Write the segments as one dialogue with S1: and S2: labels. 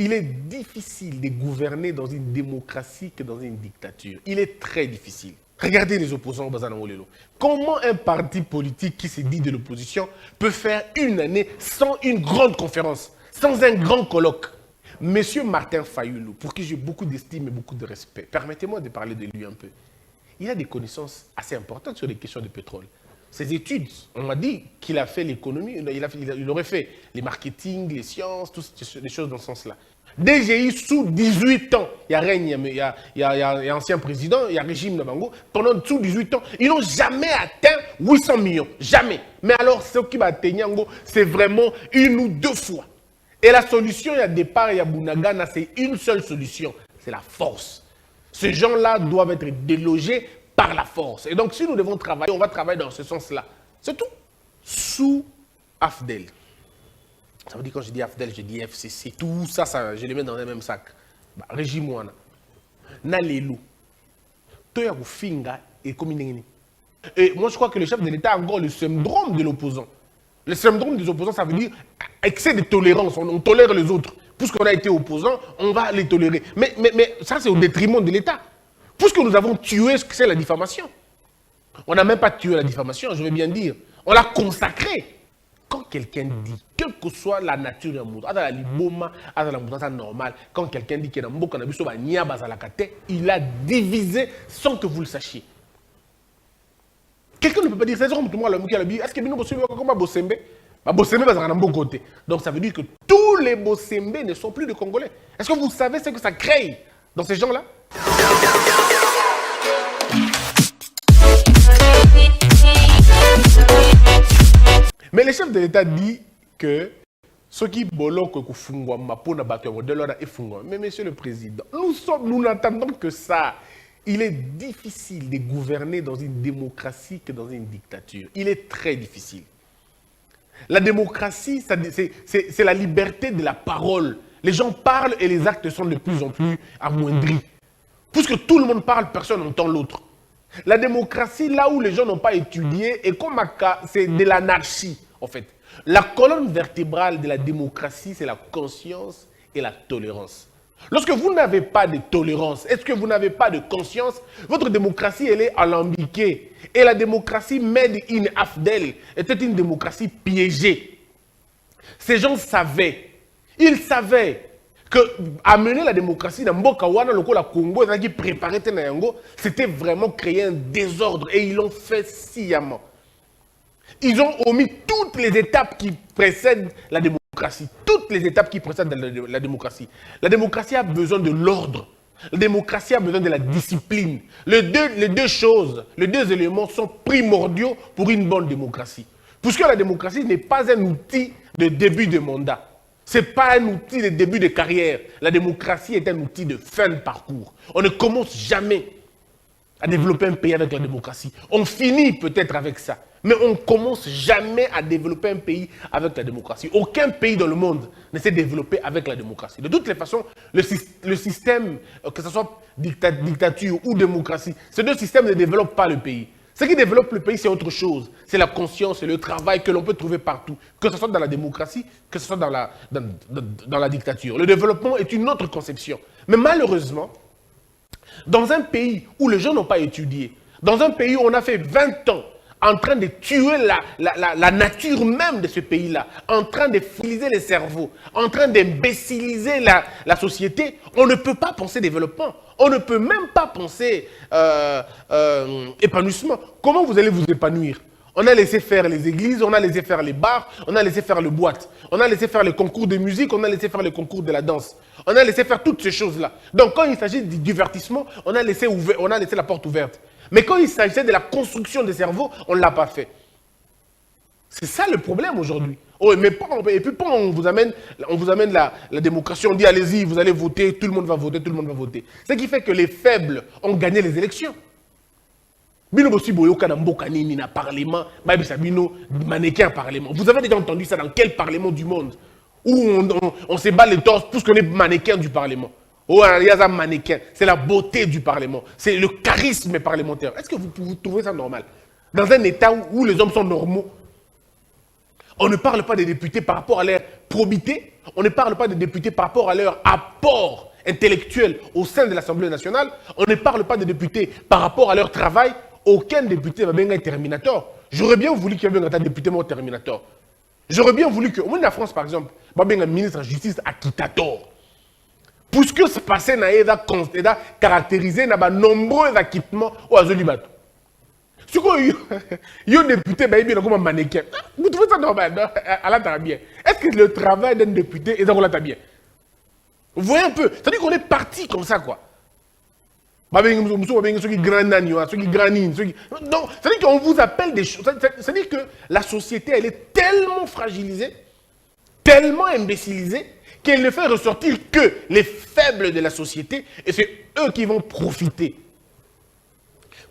S1: Il est difficile de gouverner dans une démocratie que dans une dictature. Il est très difficile. Regardez les opposants au Bazan Olelo. Comment un parti politique qui se dit de l'opposition peut faire une année sans une grande conférence, sans un grand colloque? Monsieur Martin Fayulu, pour qui j'ai beaucoup d'estime et beaucoup de respect, permettez-moi de parler de lui un peu. Il a des connaissances assez importantes sur les questions de pétrole. Ses études, on m'a dit qu'il a fait l'économie, il aurait fait les marketing, les sciences, toutes les choses dans ce sens-là. DGI sous 18 ans, il y a règne, il y a ancien président, il y a régime de Bango, pendant sous 18 ans, ils n'ont jamais atteint 800 millions, jamais. Mais alors, ce qui va atteindre, c'est vraiment une ou deux fois. Et la solution, il y a départ, il y a Bounagana, c'est une seule solution, c'est la force. Ces gens-là doivent être délogés par la force. Et donc, si nous devons travailler, on va travailler dans ce sens-là. C'est tout. Sous AFDEL. Ça veut dire, quand je dis AFDEL, je dis FCC. Tout ça, je les mets dans le même sac. Bah, régime wana. Nalelu. Toya Finga et Kominengeni. Et moi, je crois que le chef de l'État a encore le syndrome de l'opposant. Le syndrome des opposants, ça veut dire excès de tolérance. On tolère les autres. Puisqu'on a été opposant, on va les tolérer. Mais ça, c'est au détriment de l'État. Puisque nous avons tué ce que c'est la diffamation. On n'a même pas tué la diffamation, je veux bien dire. On l'a consacrée. Quand quelqu'un dit, quelle que soit la nature du monde, quand quelqu'un dit qu'il a divisé sans que vous le sachiez. Quelqu'un ne peut pas dire, c'est est-ce que donc ça veut dire que tous les Bossembe ne sont plus des Congolais. Est-ce que vous savez ce que ça crée dans ces gens-là? Mais le chef de l'État dit que ceux qui boloko kufungwa mapona bato modelora efungwa. Mais monsieur le président, nous n'attendons que ça. Il est difficile de gouverner dans une démocratie que dans une dictature. Il est très difficile. La démocratie, c'est la liberté de la parole. Les gens parlent et les actes sont de plus en plus amoindris. Puisque tout le monde parle, personne n'entend l'autre. La démocratie, là où les gens n'ont pas étudié, et comme c'est de l'anarchie, en fait. La colonne vertébrale de la démocratie, c'est la conscience et la tolérance. Lorsque vous n'avez pas de tolérance, est-ce que vous n'avez pas de conscience, votre démocratie, elle est alambiquée. Et la démocratie made in AFDEL était une démocratie piégée. Ces gens savaient, ils savaient que amener la démocratie dans Mboka Wana, le Congo, qui préparait Tenayango, c'était vraiment créer un désordre. Et ils l'ont fait sciemment. Ils ont omis toutes les étapes qui précèdent la démocratie. Toutes les étapes qui précèdent la démocratie. La démocratie a besoin de l'ordre. La démocratie a besoin de la discipline. Les deux éléments sont primordiaux pour une bonne démocratie. Puisque la démocratie n'est pas un outil de début de mandat. Ce n'est pas un outil de début de carrière. La démocratie est un outil de fin de parcours. On ne commence jamais à développer un pays avec la démocratie. On finit peut-être avec ça. Mais on ne commence jamais à développer un pays avec la démocratie. Aucun pays dans le monde ne s'est développé avec la démocratie. De toutes les façons, le système, que ce soit dictature ou démocratie, ces deux systèmes ne développent pas le pays. Ce qui développe le pays, c'est autre chose. C'est la conscience et le travail que l'on peut trouver partout. Que ce soit dans la démocratie, que ce soit dans la dictature. Le développement est une autre conception. Mais malheureusement, dans un pays où les gens n'ont pas étudié, dans un pays où on a fait 20 ans en train de tuer la nature même de ce pays-là, en train de friliser les cerveaux, en train d'imbéciliser la société, on ne peut pas penser développement. On ne peut même pas penser épanouissement. Comment vous allez vous épanouir? On a laissé faire les églises, on a laissé faire les bars, on a laissé faire les boîtes, on a laissé faire les concours de musique, on a laissé faire les concours de la danse. On a laissé faire toutes ces choses-là. Donc quand il s'agit du divertissement, on a laissé la porte ouverte. Mais quand il s'agissait de la construction des cerveaux, on ne l'a pas fait. C'est ça le problème aujourd'hui. Oh, mais et puis on vous amène la démocratie, on dit allez-y, vous allez voter, tout le monde va voter, tout le monde va voter. Ce qui fait que les faibles ont gagné les élections. Bino Bossi Boyoka dans Bokanini, dans le Parlement, Bino mannequin Parlement. Vous avez déjà entendu ça dans quel Parlement du monde? Où on se bat les torses parce qu'on est mannequin du Parlement. Oh, il y a un mannequin. C'est la beauté du Parlement. C'est le charisme parlementaire. Est-ce que vous trouvez ça normal? Dans un État où les hommes sont normaux, on ne parle pas des députés par rapport à leur probité, on ne parle pas des députés par rapport à leur apport intellectuel au sein de l'Assemblée nationale, on ne parle pas des députés par rapport à leur travail, aucun député va bien être Terminator. J'aurais bien voulu qu'il y ait un député mort Terminator. J'aurais bien voulu que, au moins la France par exemple, un ministre de la Justice à Kitator. Puisque ce passé n'a caractérisé de nombreux équipements aux Azolibato. Si vous avez un député, il y a un mannequin. Vous trouvez ça normal à la bien. Est-ce que le travail d'un député est dans la bien? Vous voyez un peu, c'est-à-dire qu'on est parti comme ça, quoi. Non, c'est-à-dire qu'on vous appelle des choses. C'est-à-dire que la société, elle est tellement fragilisée, tellement imbécilisée, qu'elle ne fait ressortir que les faibles de la société, et c'est eux qui vont profiter.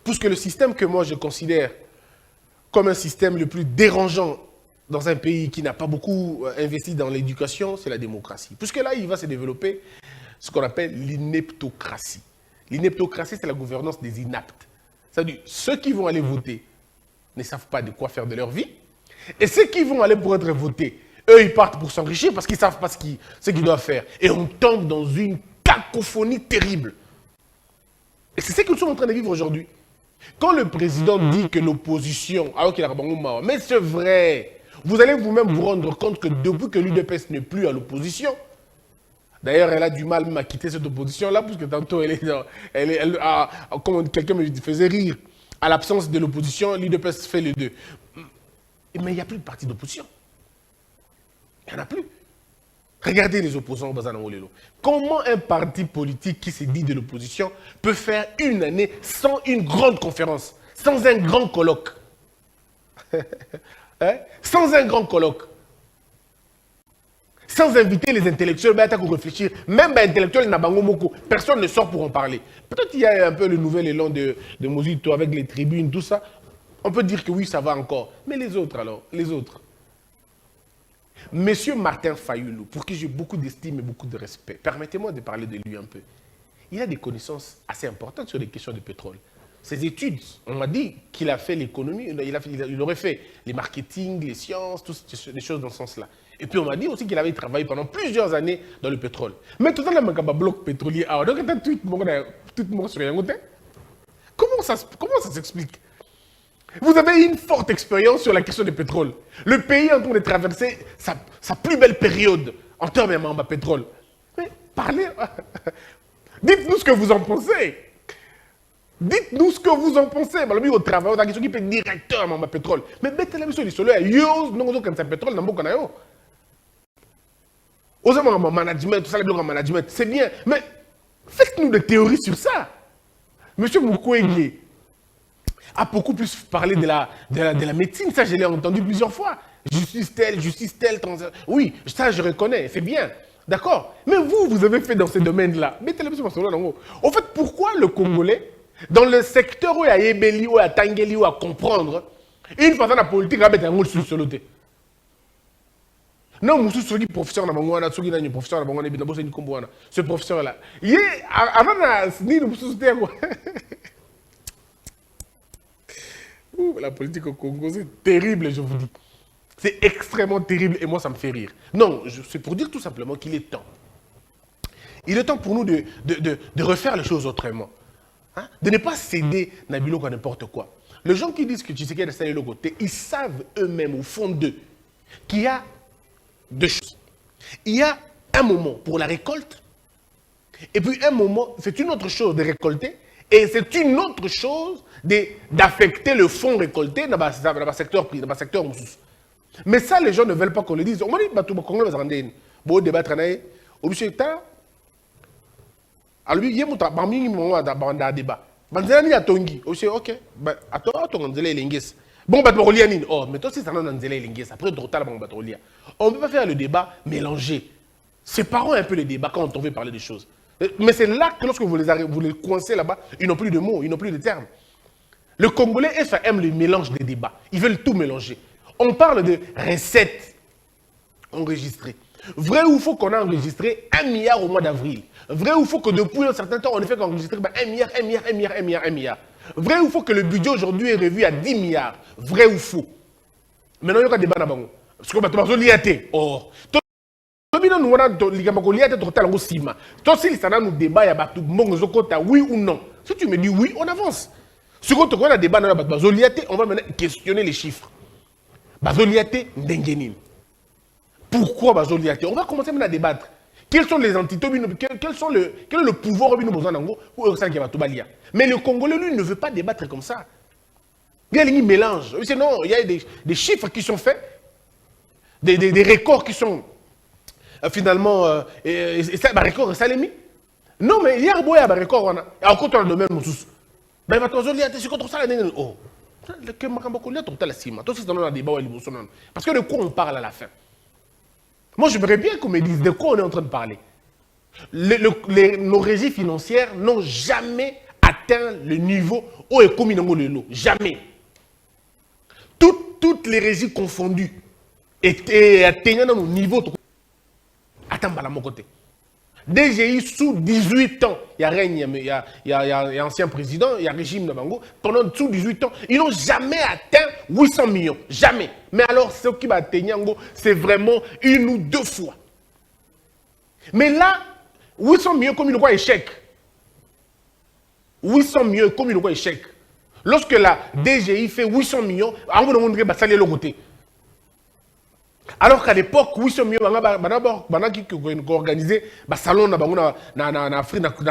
S1: Puisque le système que moi je considère comme un système le plus dérangeant dans un pays qui n'a pas beaucoup investi dans l'éducation, c'est la démocratie. Puisque là, il va se développer ce qu'on appelle l'ineptocratie. L'ineptocratie, c'est la gouvernance des inaptes. C'est-à-dire, ceux qui vont aller voter ne savent pas de quoi faire de leur vie. Et ceux qui vont aller pour être votés, eux, ils partent pour s'enrichir parce qu'ils ne savent pas ce qu'ils doivent faire. Et on tombe dans une cacophonie terrible. Et c'est ce que nous sommes en train de vivre aujourd'hui. Quand le président dit que l'opposition, alors qu'il a rabat, mais c'est vrai, vous allez vous-même vous rendre compte que depuis que l'UDPS n'est plus à l'opposition, d'ailleurs elle a du mal même à quitter cette opposition-là, puisque tantôt comme quelqu'un me faisait rire, à l'absence de l'opposition, l'UDPS fait les deux. Mais il n'y a plus de parti d'opposition. Il n'y en a plus. Regardez les opposants au Bazanangolelo. Comment un parti politique qui se dit de l'opposition peut faire une année sans une grande conférence, sans un grand colloque, hein? Sans un grand colloque, sans inviter les intellectuels à réfléchir, même les intellectuels Nabangomoko, personne ne sort pour en parler. Peut-être qu'il y a un peu le nouvel élan de Mozito avec les tribunes, tout ça. On peut dire que oui, ça va encore. Mais les autres alors, les autres. Monsieur Martin Fayulu, pour qui j'ai beaucoup d'estime et beaucoup de respect, permettez-moi de parler de lui un peu. Il a des connaissances assez importantes sur les questions de pétrole. Ses études, on m'a dit qu'il a fait l'économie, il aurait fait les marketing, les sciences, toutes les choses dans ce sens-là. Et puis on m'a dit aussi qu'il avait travaillé pendant plusieurs années dans le pétrole. Mais tout à l'heure, il y a un bloc pétrolier. Alors, donc, il y a tout le monde sur rien. Comment ça s'explique? Vous avez une forte expérience sur la question du pétrole. Le pays est en train de traverser sa plus belle période en termes de pétrole. Mais parlez, dites-nous ce que vous en pensez. Dites-nous ce que vous en pensez. Au travail, on a qui peut directeur de pétrole. Mais mettez la mission du soleil, yo, non, non, comme ça, pétrole, non, non, non. Management, tout ça, le management, c'est bien. Mais faites-nous des théories sur ça. Monsieur Mukwege a beaucoup plus parlé de la médecine, ça je l'ai entendu plusieurs fois. Justice telle, oui, ça je reconnais, c'est bien, d'accord. Mais vous avez fait dans ces domaines-là. En fait, pourquoi le Congolais, dans le secteur où il y a Yébeli, où il y a Tangeli, où il y a comprendre, une fois dans la politique, il y a un sur le thé. Non, je suis professeur de Mangouana, je suis professeur de Mangouana, ce professeur-là. Avant la politique au Congo, c'est terrible, je vous dis. C'est extrêmement terrible et moi, ça me fait rire. Non, c'est pour dire tout simplement qu'il est temps. Il est temps pour nous de refaire les choses autrement. Hein? De ne pas céder Nabilo à n'importe quoi. Les gens qui disent que Tshisekedi est installé le côté, ils savent eux-mêmes, au fond d'eux, qu'il y a deux choses. Il y a un moment pour la récolte, et puis un moment, c'est une autre chose de récolter, et c'est une autre chose d'affecter le fonds récolté dans le secteur pris, dans le secteur ressources. Mais ça, les gens ne veulent pas qu'on le dise. On m'a dit, Congo va se rendre. Bon, débattre, au monsieur, alors, il y a un débat. Banzani a tongi. Ok, attends, bon, oh, mais toi, si ça n'a pas de après, on ne peut pas faire le débat mélangé. Séparons un peu le débat quand on veut parler des choses. Mais c'est là que lorsque vous les coincez là-bas, ils n'ont plus de mots, ils n'ont plus de termes. Le Congolais aime le mélange des débats. Ils veulent tout mélanger. On parle de recettes enregistrées. Vrai ou faux qu'on a enregistré 1 milliard au mois d'avril. Vrai ou faux que depuis un certain temps, on ne fait qu'enregistrer 1 milliard, 1 milliard, 1 milliard, 1 milliard, 1 milliard. Vrai ou faux que le budget aujourd'hui est revu à 10 milliards. Vrai ou faux. Maintenant, il y a un débat là-bas. Parce que tu vas lier. Oh. Tobina nous wana likamako total ngo sima. Toi si ça nous débat ya batu mbongo zokota oui ou non. Si tu me dis oui, on avance. Si on a un débat dans la bazoliate, on va maintenant questionner les chiffres. Bazoliate ndengenine. Pourquoi bazoliate? On va commencer maintenant à débattre. Quels sont les entités, quel est le pouvoir mais le Congolais, lui, ne veut pas débattre comme ça. Il y a des mélanges. Sinon, il y a des chiffres qui sont faits, des records qui sont finalement... records, ça l'est mis. Non, mais il y a un record. Encore dans le domaine, mais c'est contre ça. Oh, parce que de quoi on parle à la fin? Moi, je voudrais bien qu'on me dise de quoi on est en train de parler. Nos régies financières n'ont jamais atteint le niveau où est commis dans le lot. Jamais. Toutes les régies confondues étaient atteignant nos niveaux. Attends, à mon côté. DGI sous 18 ans, il y a règne, il y a ancien président, il y a régime de Bango, pendant sous 18 ans, ils n'ont jamais atteint 800 millions. Jamais. Mais alors, ce qui va atteindre, c'est vraiment une ou deux fois. Mais là, 800 millions comme il y a échec. 800 millions comme il y a échec. Lorsque la DGI fait 800 millions, on va demander que ça le côté. Alors qu'à l'époque, 800 millions, on a organisé un salon dans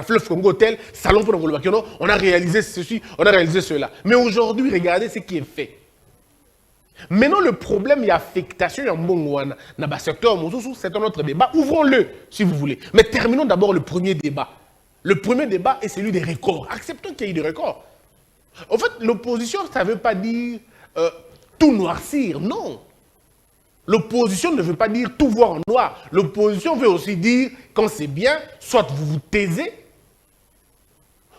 S1: Fleuve Congo Hotel, salon pour le Bakiono, on a réalisé ceci, on a réalisé cela. Mais aujourd'hui, regardez ce qui est fait. Maintenant, le problème, il y a affectation, il y a un bon dans le secteur, c'est un autre débat. Ouvrons-le, si vous voulez. Mais terminons d'abord le premier débat. Le premier débat est celui des records. Acceptons qu'il y ait des records. En fait, l'opposition, ça ne veut pas dire tout noircir, non. L'opposition ne veut pas dire tout voir en noir. L'opposition veut aussi dire, quand c'est bien, soit vous vous taisez,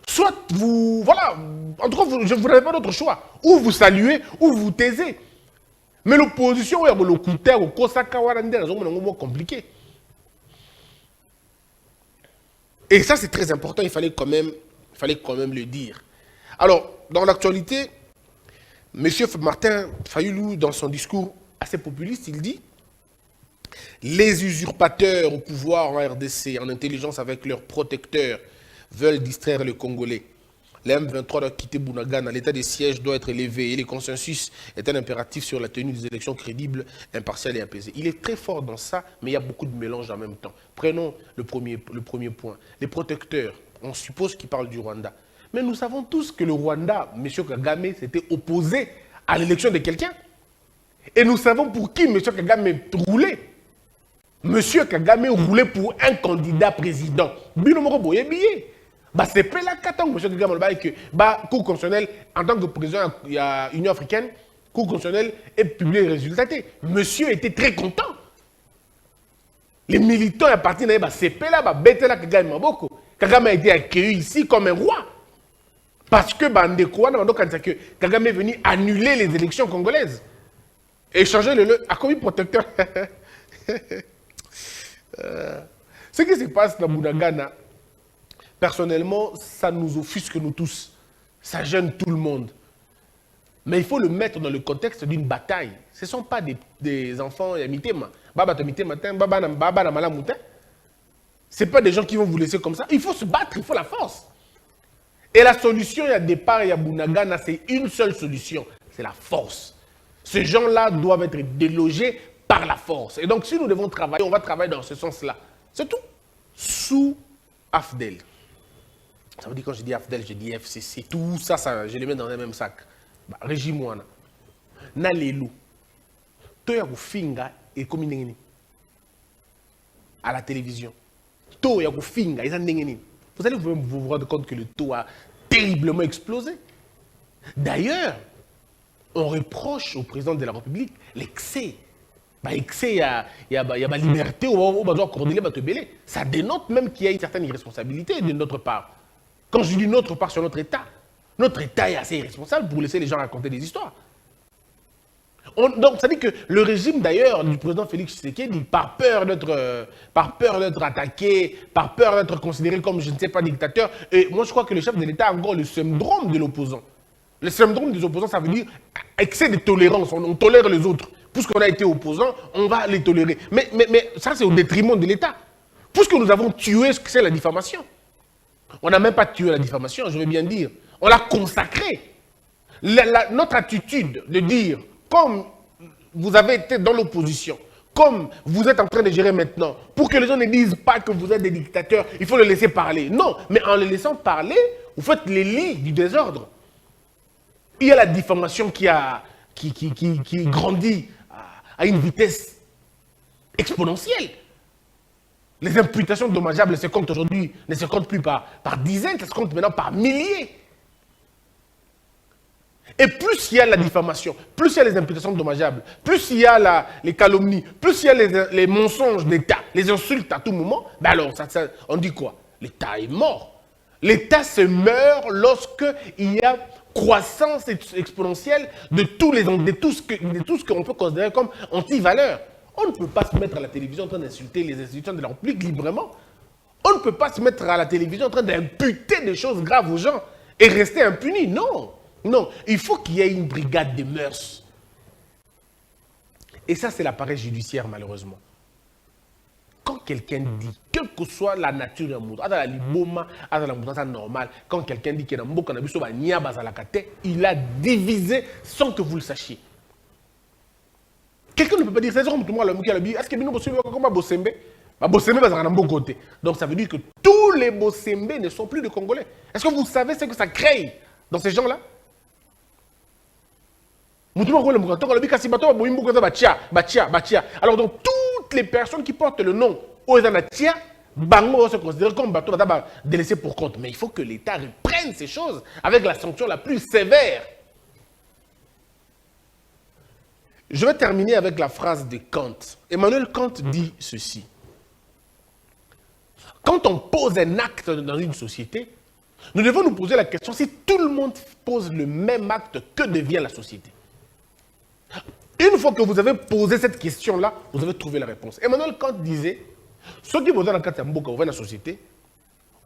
S1: soit vous... Voilà, en tout cas, vous n'avez pas d'autre choix. Ou vous saluez, ou vous taisez. Mais l'opposition, il y a le côté, c'est compliqué. Et ça, c'est très important, il fallait quand même le dire. Alors, dans l'actualité, M. Martin Fayoulou, dans son discours assez populiste, il dit « Les usurpateurs au pouvoir en RDC, en intelligence avec leurs protecteurs, veulent distraire les Congolais. Les M23 doivent quitter Bunagana, l'état de siège doit être élevé et le consensus est un impératif sur la tenue des élections crédibles, impartiales et apaisées. » Il est très fort dans ça, mais il y a beaucoup de mélange en même temps. Prenons le premier point. Les protecteurs, on suppose qu'ils parlent du Rwanda. Mais nous savons tous que le Rwanda, M. Kagame, s'était opposé à l'élection de quelqu'un. Et nous savons pour qui M. Kagame roulait. M. Kagame roulait pour un candidat président. Binomoro Boye billet. C'est pas là qu'attend M. Kagame que Cour constitutionnelle, en tant que président de l'Union africaine, Cour constitutionnelle ait publié les résultats. Monsieur était très content. Les militants à partir de Kagame Maboko. Kagame a été accueilli ici comme un roi. Parce que Kagame est venu annuler les élections congolaises. Et changer le... A commis protecteur. Ce qui se passe dans Bunagana, personnellement, ça nous offusque nous tous. Ça gêne tout le monde. Mais il faut le mettre dans le contexte d'une bataille. Ce ne sont pas des enfants mitema. Ce n'est pas des gens qui vont vous laisser comme ça. Il faut se battre, il faut la force. Et la solution, il y a départ, il y a Bunagana, c'est une seule solution. C'est la force. Ces gens-là doivent être délogés par la force. Et donc, si nous devons travailler, on va travailler dans ce sens-là. C'est tout. Sous AFDEL. Ça veut dire, quand je dis AFDEL, je dis FCC. Tout ça, je les mets dans le même sac. Régime wana. Na lelu. Toya kufinga et comme à la télévision. Toya kufinga et ndengeni. Vous allez vous rendre compte que le taux a terriblement explosé. D'ailleurs, on reproche au président de la République l'excès. L'excès, il y a la liberté, on doit coordonner. Ça dénote même qu'il y a une certaine irresponsabilité de notre part. Quand je dis notre part sur notre État est assez irresponsable pour laisser les gens raconter des histoires. Donc, ça dit que le régime, d'ailleurs, du président Félix Tshisekedi, par peur d'être attaqué, par peur d'être considéré comme, je ne sais pas, dictateur, et moi, je crois que le chef de l'État a encore le syndrome de l'opposant. Le syndrome des opposants, ça veut dire excès de tolérance, on tolère les autres. Puisqu'on a été opposant, on va les tolérer. Mais ça, c'est au détriment de l'État. Puisque nous avons tué ce que c'est la diffamation. On n'a même pas tué la diffamation, je veux bien dire. On l'a consacrée. Notre attitude de dire, comme vous avez été dans l'opposition, comme vous êtes en train de gérer maintenant, pour que les gens ne disent pas que vous êtes des dictateurs, il faut le laisser parler. Non, mais en le laissant parler, vous faites les lits du désordre. Il y a la diffamation qui grandit à une vitesse exponentielle. Les imputations dommageables se comptent aujourd'hui, ne se comptent plus par dizaines, ça se compte maintenant par milliers. Et plus il y a la diffamation, plus il y a les imputations dommageables, plus il y a les calomnies, plus il y a les mensonges d'État, les insultes à tout moment, ben alors on dit quoi? L'État est mort. L'État se meurt lorsqu'il y a croissance exponentielle de tout ce qu'on peut considérer comme anti-valeurs. On ne peut pas se mettre à la télévision en train d'insulter les institutions de la République librement. On ne peut pas se mettre à la télévision en train d'imputer des choses graves aux gens et rester impuni. Non. Non, il faut qu'il y ait une brigade des mœurs. Et ça, c'est l'appareil judiciaire, malheureusement. Quand quelqu'un dit, quelle que soit la nature d'un monde, quand quelqu'un dit qu'il il a divisé sans que vous le sachiez. Quelqu'un ne peut pas dire, c'est comme tout le monde qui a dit, est-ce que nous sommes comme Bossembe? Bossembe va un bon côté. Donc ça veut dire que tous les Bossembe ne sont plus des Congolais. Est-ce que vous savez ce que ça crée dans ces gens-là? Alors donc toutes les personnes qui portent le nom Ozanatia, Bango va se considérer comme bateau délaissé pour compte. Mais il faut que l'État reprenne ces choses avec la sanction la plus sévère. Je vais terminer avec la phrase de Kant. Emmanuel Kant dit ceci. Quand on pose un acte dans une société, nous devons nous poser la question si tout le monde pose le même acte, que devient la société? Une fois que vous avez posé cette question-là, vous avez trouvé la réponse. Emmanuel Kant disait, ceux qui posent dans la société,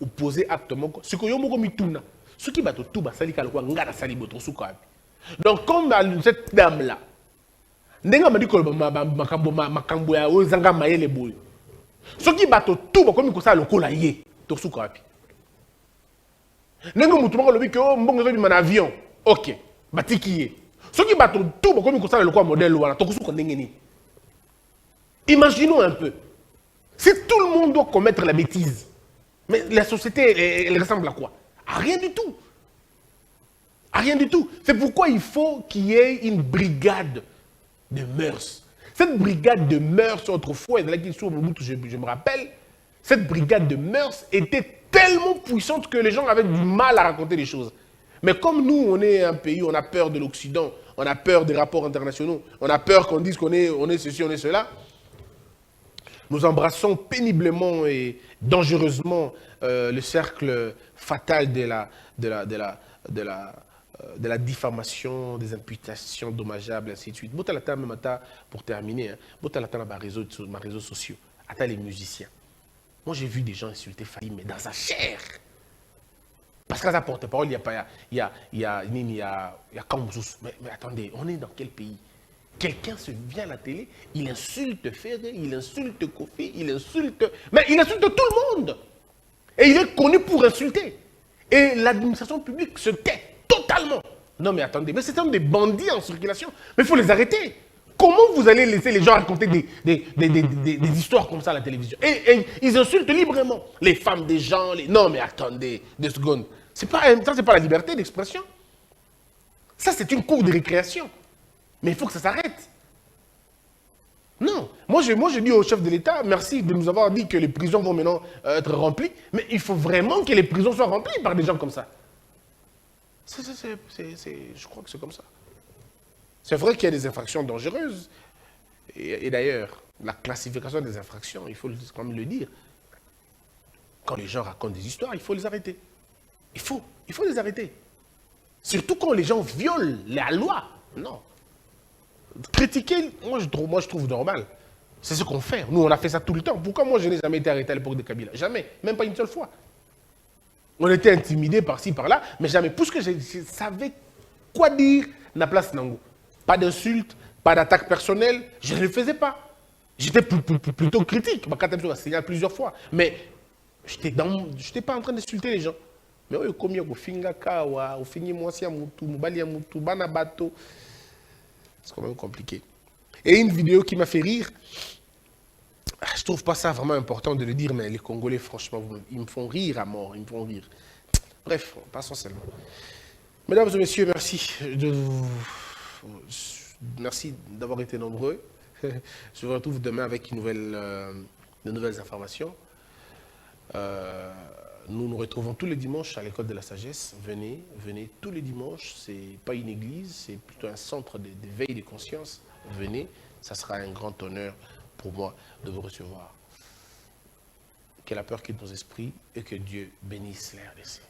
S1: vous posez acte moko, ce que vous mituna, ceux qui battent tout, donc comme cette dame-là, ndenga m'a dit que makambo ya ozanga mayele boyo. Ceux qui battent tout, comme ça le kola yé, to suka api. Ndenga mutu moko lobi que mbongo zo bi man avion, ok, batiki yé. Ceux qui battent tout, comme ça le quoi modèle wala, to suka ndengeni. Imaginons un peu. Si tout le monde doit commettre la bêtise, mais la société, elle ressemble à quoi? À rien du tout. À rien du tout. C'est pourquoi il faut qu'il y ait une brigade de mœurs. Cette brigade de mœurs, autrefois, je me rappelle, cette brigade de mœurs était tellement puissante que les gens avaient du mal à raconter les choses. Mais comme nous, on est un pays, on a peur de l'Occident, on a peur des rapports internationaux, on a peur qu'on dise qu'on est ceci, on est cela, nous embrassons péniblement et dangereusement le cercle fatal de la diffamation, des imputations dommageables, ainsi de suite. Pour terminer, ma réseaux sociaux, attends les musiciens. Moi, j'ai vu des gens insulter Fali, mais dans sa chair. Parce qu'à sa porte-parole, il y a Kambouzous. Mais attendez, on est dans quel pays? Quelqu'un se vient à la télé, il insulte Ferré, il insulte Kofi, il insulte... Mais il insulte tout le monde. Et il est connu pour insulter. Et l'administration publique se tait totalement. Non mais attendez, mais c'est des bandits en circulation. Mais il faut les arrêter. Comment vous allez laisser les gens raconter des histoires comme ça à la télévision? Et ils insultent librement les femmes des gens. Non mais attendez, 2 secondes. Ça, c'est pas la liberté d'expression. Ça, c'est une cour de récréation. Mais il faut que ça s'arrête. Non. Moi, je dis au chef de l'État, merci de nous avoir dit que les prisons vont maintenant être remplies, mais il faut vraiment que les prisons soient remplies par des gens comme ça. Je crois que c'est comme ça. C'est vrai qu'il y a des infractions dangereuses. Et d'ailleurs, la classification des infractions, il faut quand même le dire. Quand les gens racontent des histoires, il faut les arrêter. Il faut les arrêter. Surtout quand les gens violent la loi. Non. Critiquer, moi je trouve normal. C'est ce qu'on fait. Nous, on a fait ça tout le temps. Pourquoi moi, je n'ai jamais été arrêté à l'époque de Kabila? Jamais. Même pas une seule fois. On était intimidés par-ci, par-là, mais jamais. Puisque je savais quoi dire na place Nango. Pas d'insultes,
S2: pas d'attaque personnelle, je ne le faisais pas. J'étais plutôt critique. Quand tu as signalé plusieurs fois. Mais je n'étais pas en train d'insulter les gens. Mais oui, comme il y a finga kawa, au fini moi si amutu, mubali amutu, banabato. C'est quand même compliqué. Et une vidéo qui m'a fait rire. Je trouve pas ça vraiment important de le dire, mais les Congolais, franchement, ils me font rire à mort, ils me font rire. Bref, passons seulement. Mesdames et messieurs, merci d'avoir été nombreux. Je vous retrouve demain avec de nouvelles informations. Nous nous retrouvons tous les dimanches à l'école de la sagesse. Venez tous les dimanches. C'est pas une église, c'est plutôt un centre d'éveil de conscience. Venez, ça sera un grand honneur pour moi de vous recevoir. Que la peur quitte nos esprits et que Dieu bénisse la RDC.